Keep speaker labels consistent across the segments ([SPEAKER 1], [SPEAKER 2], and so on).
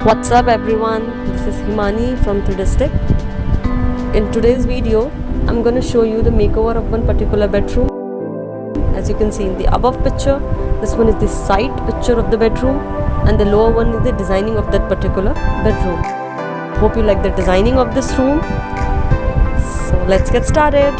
[SPEAKER 1] What's up everyone, this is HIMANI from 3DISTIC. In today's video, I'm going to show you the makeover of one particular bedroom. As you can see in the above picture, this one is the side picture of the bedroom and the lower one is the designing of that particular bedroom. Hope you like the designing of this room. So let's get started.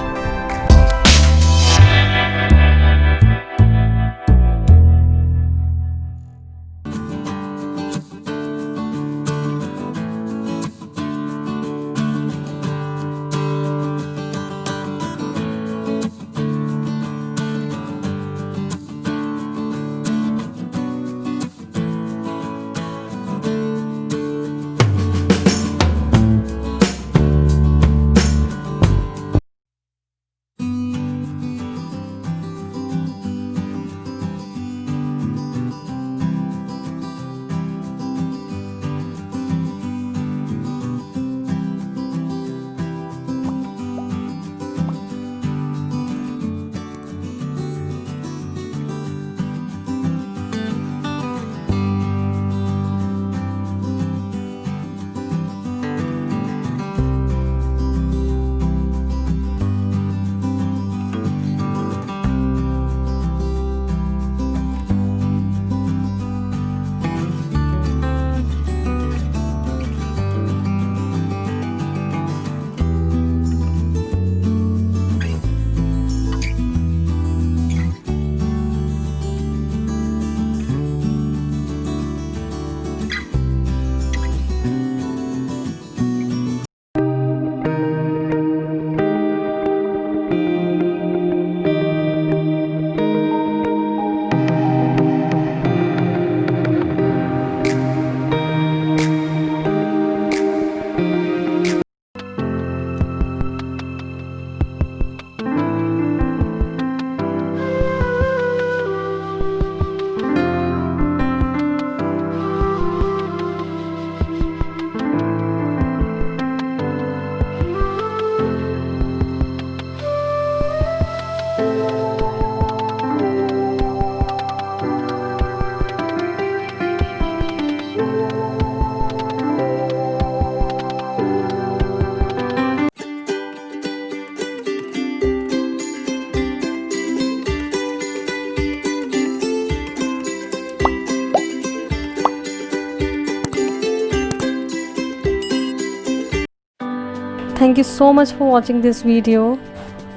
[SPEAKER 1] Thank you so much for watching this video.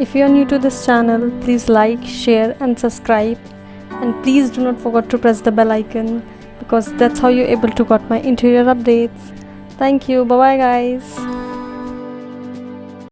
[SPEAKER 1] If you are new to this channel, please like, share and subscribe, and please do not forget to press the bell icon because that's how you're able to get my interior updates. Thank you. Bye bye guys.